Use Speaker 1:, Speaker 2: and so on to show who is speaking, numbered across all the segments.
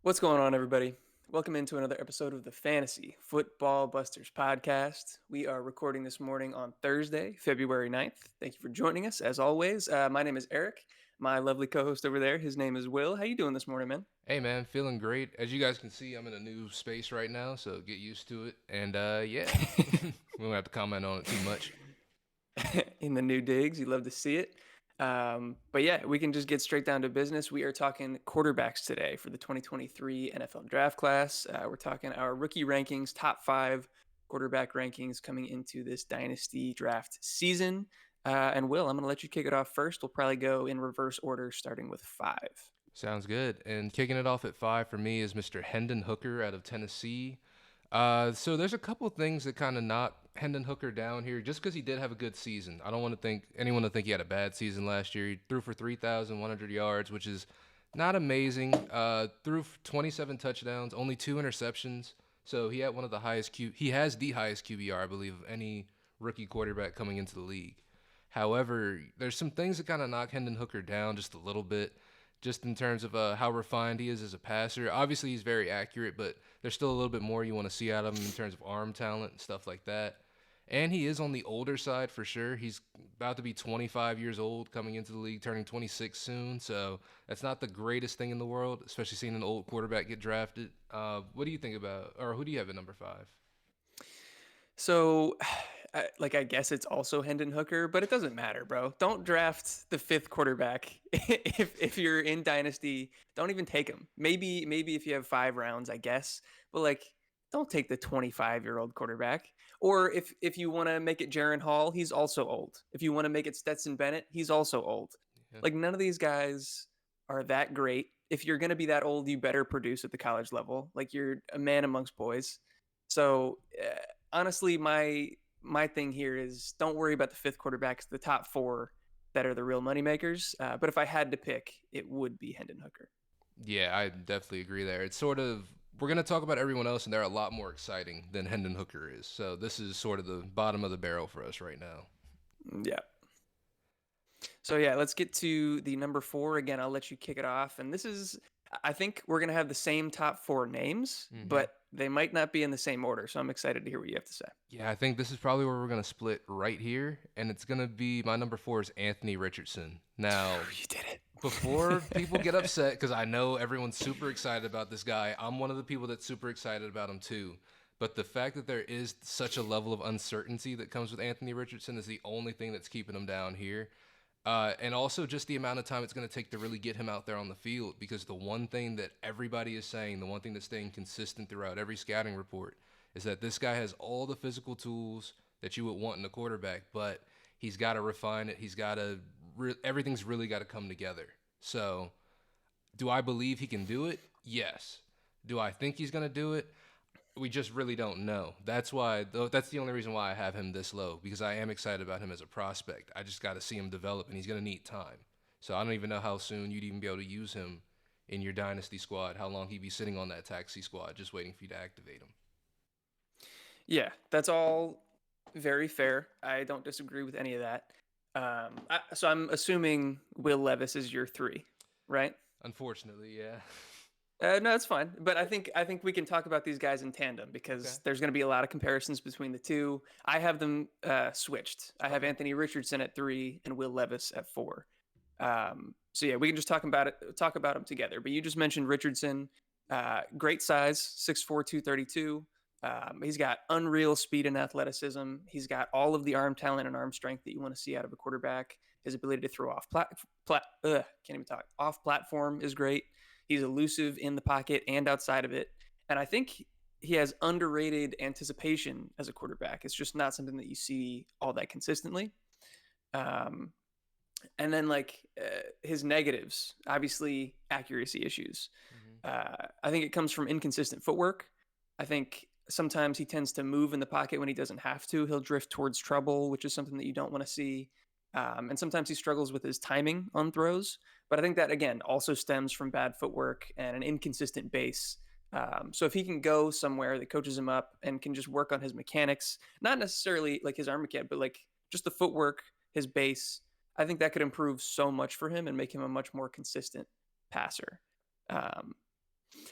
Speaker 1: What's going on, everybody? Welcome into another episode of the Fantasy Football Busters podcast. We are recording this morning on Thursday, February 9th. Thank you for joining us, as always. My name is Eric. My lovely co-host over there, his name is Will. How you doing this morning, man?
Speaker 2: Hey man, feeling great. As you guys can see, I'm in a new space right now, so get used to it. And yeah, we don't have to comment on it too much.
Speaker 1: In the new digs, you love to see it. But yeah, we can just get straight down to business. We are talking quarterbacks today for the 2023 NFL draft class. We're talking our rookie rankings, top five quarterback rankings coming into this Dynasty draft season. And Will, I'm going to let you kick it off first. We'll probably go in reverse order, starting with five.
Speaker 2: Sounds good. And kicking it off at five for me is Mr. Hendon Hooker out of Tennessee. So there's a couple things that kind of knock Hendon Hooker down here, just because he did have a good season. I don't want to think anyone to think he had a bad season last year. He threw for 3,100 yards, which is not amazing. Threw for 27 touchdowns, only two interceptions. So he had one of the highest he has the highest QBR, I believe, of any rookie quarterback coming into the league. However, there's some things that kind of knock Hendon Hooker down just a little bit, just in terms of how refined he is as a passer. Obviously, he's very accurate, but there's still a little bit more you want to see out of him in terms of arm talent and stuff like that. And he is on the older side for sure. He's about to be 25 years old coming into the league, turning 26 soon. So that's not the greatest thing in the world, especially seeing an old quarterback get drafted. What do you think about, or who do you have at number five?
Speaker 1: So, I guess it's also Hendon Hooker, but it doesn't matter, bro. Don't draft the fifth quarterback if you're in Dynasty. Don't even take him. Maybe if you have 5 rounds, I guess. But don't take the 25-year-old quarterback. Or if you want to make it Jaron Hall, he's also old. If you want to make it Stetson Bennett, he's also old.
Speaker 2: Yeah.
Speaker 1: None of these guys are that great. If you're gonna be that old, you better produce at the college level. You're a man amongst boys. So honestly, my thing here is don't worry about the fifth quarterbacks, the top four that are the real moneymakers. But if I had to pick, it would be Hendon Hooker.
Speaker 2: Yeah, I definitely agree there. It's sort of we're gonna talk about everyone else, and they're a lot more exciting than Hendon Hooker is. So this is sort of the bottom of the barrel for us right now.
Speaker 1: Yeah. So yeah, let's get to the number four again. I'll let you kick it off, and this is. I think we're gonna have the same top four names,
Speaker 2: hmm
Speaker 1: but they might not be in the same order. So I'm excited to hear what you have to say.
Speaker 2: Yeah, I think this is probably where we're gonna split right here, and it's gonna be my number four is Anthony Richardson. Now,
Speaker 1: You did
Speaker 2: before people get
Speaker 1: it.
Speaker 2: upset, because I know everyone's super excited about this guy, I'm one of the people that's super excited about him too. But the fact that there is such a level of uncertainty that comes with Anthony Richardson is the only thing that's keeping him down here. And also just the amount of time it's going to take to really get him out there on the field, because the one thing that everybody is saying, the one thing that's staying consistent throughout every scouting report, is that this guy has all the physical tools that you would want in a quarterback, but he's got to refine it. He's got to everything's really got to come together. So, do I believe he can do it? Yes. Do I think he's going to do it? We just really don't know. That's why. That's the only reason why I have him this low, because I am excited about him as a prospect. I just got to see him develop, and he's going to need time. So I don't even know how soon you'd even be able to use him in your dynasty squad. How long he'd be sitting on that taxi squad, just waiting for you to activate him.
Speaker 1: Yeah, that's all very fair. I don't disagree with any of that. So I'm assuming Will Levis is your three, right?
Speaker 2: Unfortunately, yeah.
Speaker 1: No, that's fine. But I think we can talk about these guys in tandem
Speaker 2: Okay.
Speaker 1: because there's going to be a lot of comparisons between the two. I have them switched. I have
Speaker 2: Okay.
Speaker 1: Anthony Richardson at three and Will Levis at four. So yeah, we can just talk about them together. But you just mentioned Richardson, great size, 6'4", 232. He's got unreal speed and athleticism. He's got all of the arm talent and arm strength that you want to see out of a quarterback. His ability to throw can't even talk. Off platform is great. He's elusive in the pocket and outside of it. And I think he has underrated anticipation as a quarterback. It's just not something that you see all that consistently. Um, and then his negatives, obviously accuracy issues.
Speaker 2: hmm
Speaker 1: I think it comes from inconsistent footwork. I think sometimes he tends to move in the pocket when he doesn't have to. He'll drift towards trouble, which is something that you don't want to see. And sometimes he struggles with his timing on throws. But I think that, again, also stems from bad footwork and an inconsistent base. So if he can go somewhere that coaches him up and can just work on his mechanics, not necessarily like his arm mechanic, but just the footwork, his base, I think that could improve so much for him and make him a much more consistent passer. Um,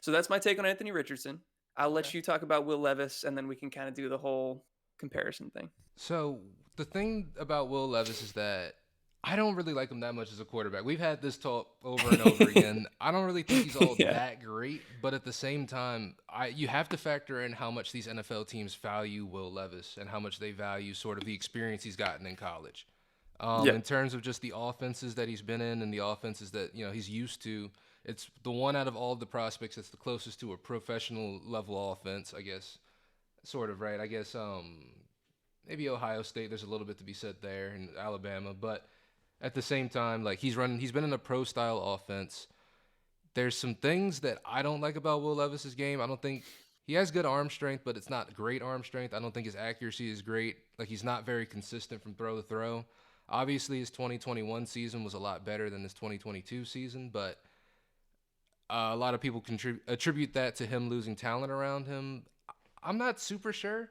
Speaker 1: So that's my take on Anthony Richardson. I'll
Speaker 2: Okay.
Speaker 1: let you talk about Will Levis, and then we can kind of do the whole comparison thing.
Speaker 2: So the thing about Will Levis is that I don't really like him that much as a quarterback. We've had this talk over and over again. I don't really think he's all
Speaker 1: Yeah.
Speaker 2: that great, but at the same time, you have to factor in how much these NFL teams value Will Levis and how much they value sort of the experience he's gotten in college.
Speaker 1: Yeah.
Speaker 2: In terms of just the offenses that he's been in and the offenses that he's used to, it's the one out of all of the prospects that's the closest to a professional level offense, I guess. Sort of, right? I guess maybe Ohio State. There's a little bit to be said there, and Alabama, but at the same time, like he's been in a pro style offense. There's some things that I don't like about Will Levis's game. I don't think he has good arm strength, but it's not great arm strength. I don't think his accuracy is great. Like he's not very consistent from throw to throw. Obviously, his 2021 season was a lot better than his 2022 season, but a lot of people attribute that to him losing talent around him. I'm not super sure,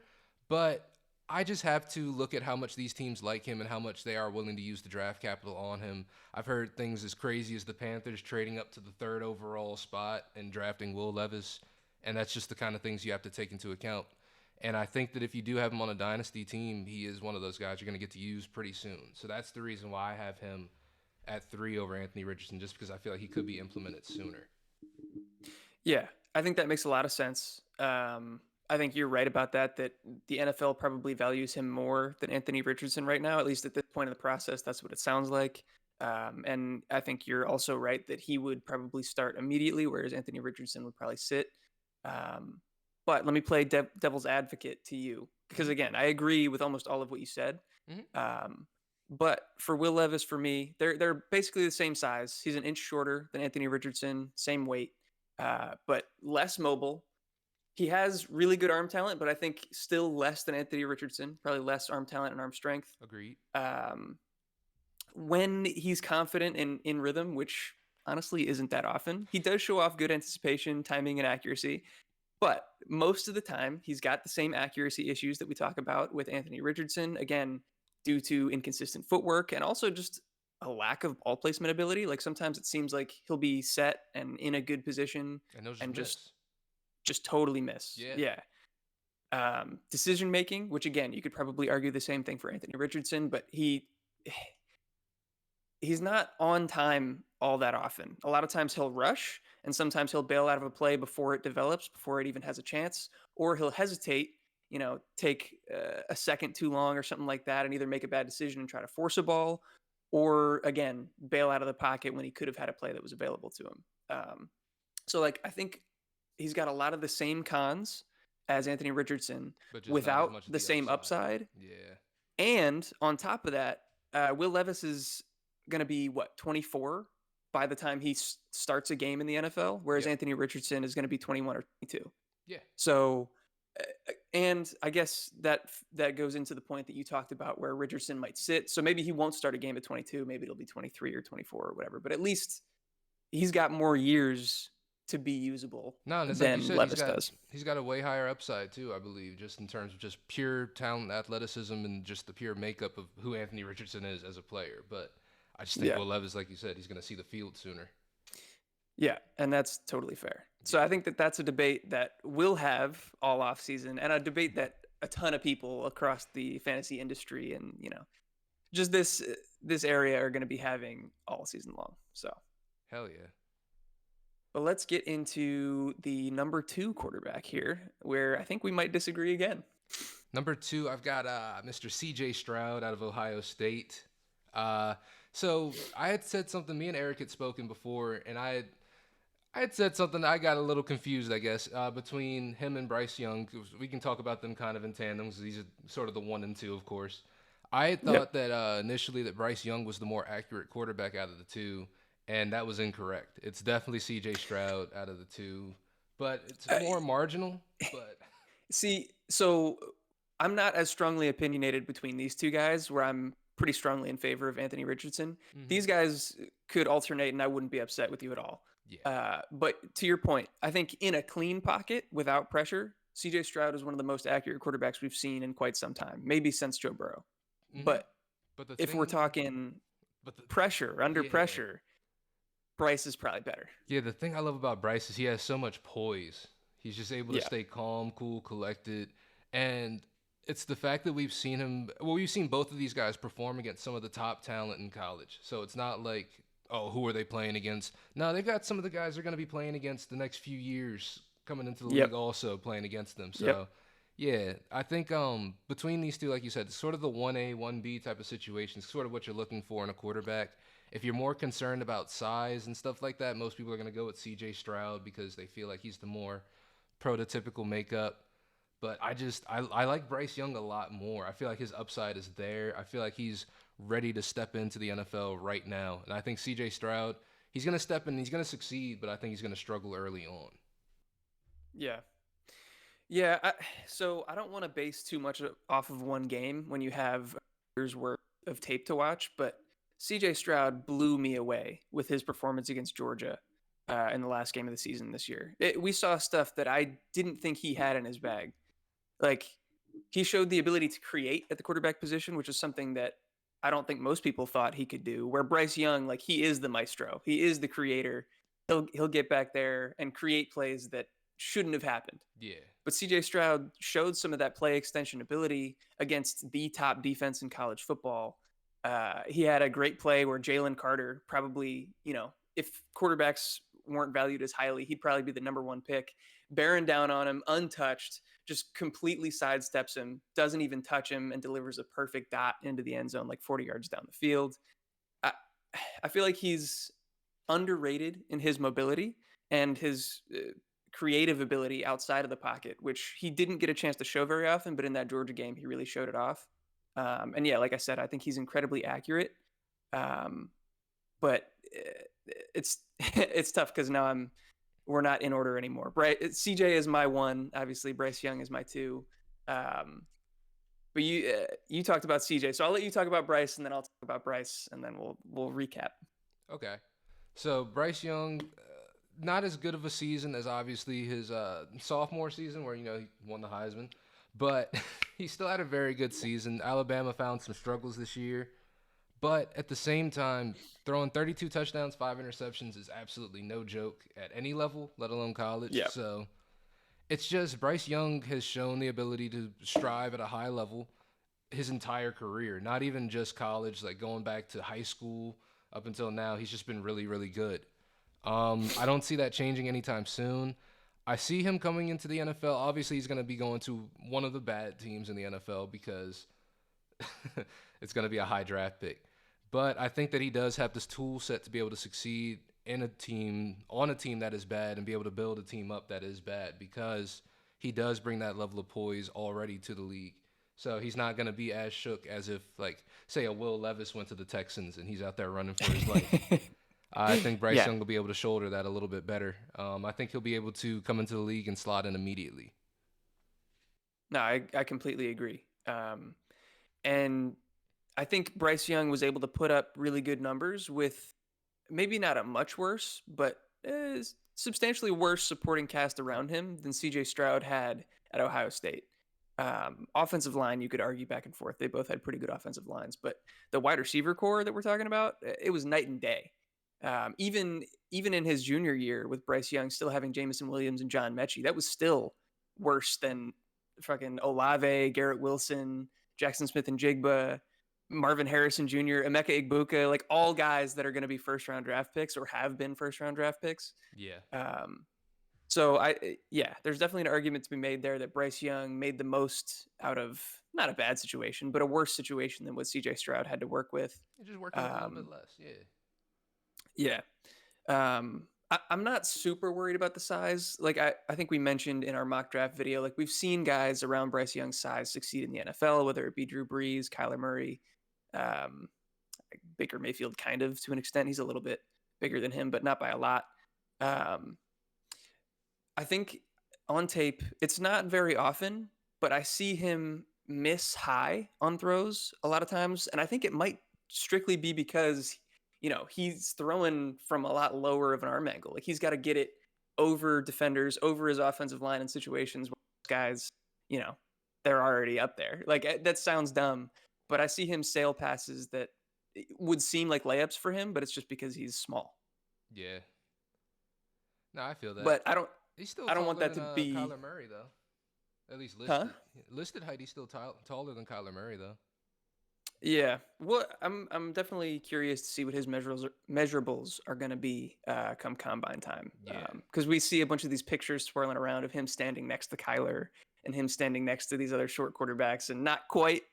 Speaker 2: but I just have to look at how much these teams like him and how much they are willing to use the draft capital on him. I've heard things as crazy as the Panthers trading up to the 3rd overall spot and drafting Will Levis, and that's just the kind of things you have to take into account. And I think that if you do have him on a dynasty team, he is one of those guys you're going to get to use pretty soon. So that's the reason why I have him at 3 over Anthony Richardson, just because I feel like he could be implemented sooner.
Speaker 1: Yeah, I think that makes a lot of sense. I think you're right about that the NFL probably values him more than Anthony Richardson right now, at least at this point in the process. That's what it sounds like. And I think you're also right that he would probably start immediately, whereas Anthony Richardson would probably sit. Um, but let me play devil's advocate to you, because
Speaker 2: Mm-hmm.
Speaker 1: again, I agree with almost all of what you said.
Speaker 2: Mm-hmm.
Speaker 1: But for Will Levis, for me, they're basically the same size. He's an inch shorter than Anthony Richardson, same weight, but less mobile. He has really good arm talent, but I think still less than Anthony Richardson. Probably less arm talent and arm strength.
Speaker 2: Agreed.
Speaker 1: Um, when he's confident in rhythm, which honestly isn't that often, he does show off good anticipation, timing, and accuracy. But most of the time, he's got the same accuracy issues that we talk about with Anthony Richardson. Again, due to inconsistent footwork and also just a lack of ball placement ability. Like sometimes it seems like he'll be set and in a good position
Speaker 2: And those just
Speaker 1: and
Speaker 2: miss.
Speaker 1: just totally miss.
Speaker 2: Yeah.
Speaker 1: Yeah. Decision making, which again, you could probably argue the same thing for Anthony Richardson, but he's not on time all that often. A lot of times he'll rush, and sometimes he'll bail out of a play before it develops, before it even has a chance, or he'll hesitate, take a second too long or something like that, and either make a bad decision and try to force a ball, or again, bail out of the pocket when he could have had a play that was available to him. So like, I think he's got a lot of the same cons as Anthony Richardson
Speaker 2: But just not as
Speaker 1: without
Speaker 2: much of
Speaker 1: the
Speaker 2: the
Speaker 1: same upside.
Speaker 2: Yeah.
Speaker 1: And on top of that, Will Levis is going to be 24 by the time he starts a game in the NFL, whereas
Speaker 2: Yep.
Speaker 1: Anthony Richardson is going to be 21 or 22.
Speaker 2: Yeah.
Speaker 1: So, and I guess that goes into the point that you talked about where Richardson might sit. So maybe he won't start a game at 22. Maybe it'll be 23 or 24 or whatever. But at least he's got more years to be usable
Speaker 2: No, and it's like you
Speaker 1: than
Speaker 2: said,
Speaker 1: Levis does.
Speaker 2: he's got a way higher upside too, I believe, just in terms of just pure talent, athleticism, and just the pure makeup of who Anthony Richardson is as a player. But I just think
Speaker 1: Yeah.
Speaker 2: Will Levis, like you said, he's going to see the field sooner.
Speaker 1: Yeah, and that's totally fair. So I think that that's a debate that we'll have all off season, and a debate that a ton of people across the fantasy industry and just this area are going to be having all season long. So
Speaker 2: Hell yeah.
Speaker 1: but let's get into the number 2 quarterback here, where I think we might disagree again.
Speaker 2: Number 2, I've got Mr. C.J. Stroud out of Ohio State. So I had said something. Me and Eric had spoken before, and I had said something. I got a little confused, I guess, between him and Bryce Young. We can talk about them kind of in tandem because these are sort of the 1 and 2, of course. I had thought that initially that Bryce Young was the more accurate quarterback out of the 2, and that was incorrect. It's definitely C.J. Stroud out of the 2, but it's more marginal. But
Speaker 1: see, so I'm not as strongly opinionated between these two guys, where I'm pretty strongly in favor of Anthony Richardson.
Speaker 2: Mhm.
Speaker 1: These guys could alternate, and I wouldn't be upset with you at all.
Speaker 2: Yeah.
Speaker 1: But to your point, I think in a clean pocket without pressure, CJ Stroud is one of the most accurate quarterbacks we've seen in quite some time, maybe since Joe Burrow.
Speaker 2: Mhm.
Speaker 1: But
Speaker 2: But
Speaker 1: if we're talking
Speaker 2: but
Speaker 1: pressure, under
Speaker 2: yeah.
Speaker 1: pressure, Bryce is probably better.
Speaker 2: Yeah, the thing I love about Bryce is he has so much poise. He's just able to
Speaker 1: Yeah.
Speaker 2: stay calm, cool, collected, and it's the fact that we've seen him. Well, we've seen both of these guys perform against some of the top talent in college. So it's not like, oh, who are they playing against? No, they've got some of the guys they're going to be playing against the next few years coming into the league,
Speaker 1: Yep.
Speaker 2: also playing against them.
Speaker 1: Yep.
Speaker 2: So yeah, I think between these two, like you said, it's sort of the 1A, 1B type of situation, sort of what you're looking for in a quarterback. If you're more concerned about size and stuff like that, most people are going to go with CJ Stroud because they feel like he's the more prototypical makeup. But I like Bryce Young a lot more. I feel like his upside is there. I feel like he's ready to step into the NFL right now. And I think CJ Stroud, he's going to step in, he's going to succeed, but I think he's going to struggle early on.
Speaker 1: Yeah. Yeah. So I don't want to base too much off of one game when you have years worth of tape to watch, but CJ Stroud blew me away with his performance against Georgia in the last game of the season this year. We saw stuff that I didn't think he had in his bag. Like, he showed the ability to create at the quarterback position, which is something that I don't think most people thought he could do. Where Bryce Young, like, he is the maestro, he is the creator. He'll get back there and create plays that shouldn't have happened.
Speaker 2: Yeah.
Speaker 1: But CJ Stroud showed some of that play extension ability against the top defense in college football. He had a great play where Jalen Carter, probably, if quarterbacks weren't valued as highly, he'd probably be the number one pick. Bearing down on him, untouched, just completely sidesteps him, doesn't even touch him, and delivers a perfect dot into the end zone, like 40 yards down the field. I, I feel like he's underrated in his mobility and his creative ability outside of the pocket, which he didn't get a chance to show very often, but in that Georgia game, he really showed it off. And yeah, like I said, I think he's incredibly accurate. But it's it's tough because now we're not in order anymore. CJ is my one, obviously. Bryce Young is my two. But you talked about CJ, so I'll let you talk about Bryce, and then I'll talk about Bryce, and then we'll recap.
Speaker 2: Okay. So Bryce Young, not as good of a season as obviously his sophomore season where, he won the Heisman. But he still had a very good season. Alabama found some struggles this year. But at the same time, throwing 32 touchdowns, 5 interceptions is absolutely no joke at any level, let alone college.
Speaker 1: Yeah.
Speaker 2: So it's just Bryce Young has shown the ability to strive at a high level his entire career, not even just college, like going back to high school up until now. He's just been really, really good. I don't see that changing anytime soon. I see him coming into the NFL. Obviously, he's going to be going to one of the bad teams in the NFL because it's going to be a high draft pick. But I think that he does have this tool set to be able to succeed in a team, on a team that is bad, and be able to build a team up that is bad because he does bring that level of poise already to the league. So he's not going to be as shook as if, like, say, a Will Levis went to the Texans and he's out there running for his life. I think Bryce Young will be able to shoulder that a little bit better. I think he'll be able to come into the league and slot in immediately.
Speaker 1: No, I completely agree. And I think Bryce Young was able to put up really good numbers with maybe not a much worse, but substantially worse supporting cast around him than CJ Stroud had at Ohio State. Offensive line, you could argue back and forth. They both had pretty good offensive lines, but the wide receiver core that we're talking about, it was night and day. Even in his junior year with Bryce Young still having Jamison Williams and John Mechie, that was still worse than fucking Olave, Garrett Wilson, Jackson Smith and Jigba, Marvin Harrison Jr., Emeka Egbuka, like all guys that are going to be first round draft picks or have been first round draft picks.
Speaker 2: Yeah.
Speaker 1: So there's definitely an argument to be made there that Bryce Young made the most out of not a bad situation, but a worse situation than what CJ Stroud had to work with.
Speaker 2: You're just working a little bit less. Yeah.
Speaker 1: Yeah. I'm not super worried about the size. Like I think we mentioned in our mock draft video, like we've seen guys around Bryce Young's size succeed in the NFL, whether it be Drew Brees, Kyler Murray, Baker Mayfield, kind of to an extent. He's a little bit bigger than him, but not by a lot. I think on tape, it's not very often, but I see him miss high on throws a lot of times. And I think it might strictly be because, he's throwing from a lot lower of an arm angle. Like he's got to get it over defenders, over his offensive line in situations where guys, they're already up there. Like that sounds dumb, but I see him sail passes that would seem like layups for him, but it's just because he's small.
Speaker 2: Yeah. No, I feel that.
Speaker 1: But I don't
Speaker 2: He's still
Speaker 1: I don't want
Speaker 2: taller
Speaker 1: that
Speaker 2: than
Speaker 1: to be,
Speaker 2: Kyler Murray though. At least
Speaker 1: huh?
Speaker 2: listed height. He's still taller than Kyler Murray though.
Speaker 1: Yeah. Well, I'm definitely curious to see what his measurables are going to be come combine time.
Speaker 2: Yeah.
Speaker 1: Because we see a bunch of these pictures swirling around of him standing next to Kyler and him standing next to these other short quarterbacks and not quite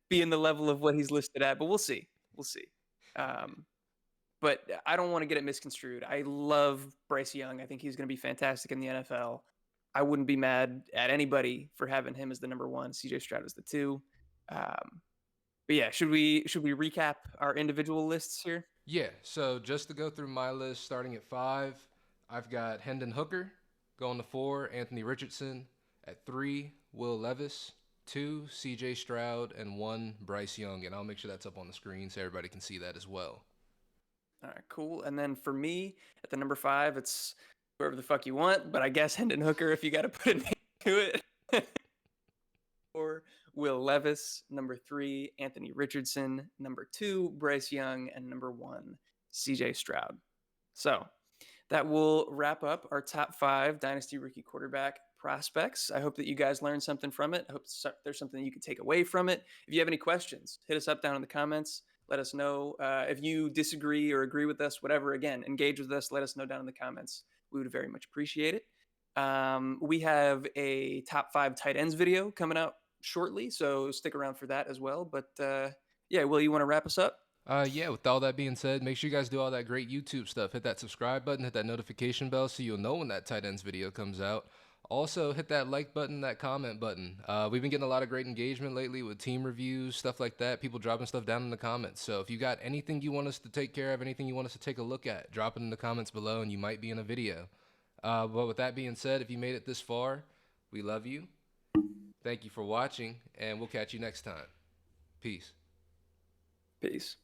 Speaker 1: being the level of what he's listed at. But we'll see. We'll see. Um, but I don't want to get it misconstrued. I love Bryce Young. I think he's going to be fantastic in the NFL. I wouldn't be mad at anybody for having him as the number one, CJ Stroud as the two. Um, but yeah, should we recap our individual lists here?
Speaker 2: Yeah, so just to go through my list, starting at 5, I've got Hendon Hooker. Going to 4, Anthony Richardson. At 3, Will Levis. 2, CJ Stroud. And 1, Bryce Young. And I'll make sure that's up on the screen so everybody can see that as well.
Speaker 1: All right, cool. And then for me, at the number 5, it's whoever the fuck you want, but I guess Hendon Hooker if you got to put a name to it. Or Will Levis. Number 3, Anthony Richardson. Number 2, Bryce Young. And number 1, CJ Stroud. So that will wrap up our top 5 Dynasty rookie quarterback prospects. I hope that you guys learned something from it. I hope there's something you can take away from it. If you have any questions, hit us up down in the comments. Let us know if you disagree or agree with us, whatever. Again, engage with us. Let us know down in the comments. We would very much appreciate it. We have a top 5 tight ends video coming out shortly, so stick around for that as well. But yeah, Will, you want to wrap us up?
Speaker 2: Yeah, with all that being said, make sure you guys do all that great YouTube stuff. Hit that subscribe button, hit that notification bell so you'll know when that tight ends video comes out. Also, hit that like button, that comment button. We've been getting a lot of great engagement lately with team reviews, stuff like that. People dropping stuff down in the comments. So if you got anything you want us to take care of, anything you want us to take a look at, drop it in the comments below and you might be in a video. But with that being said, if you made it this far, we love you. Thank you for watching, and we'll catch you next time. Peace.
Speaker 1: Peace.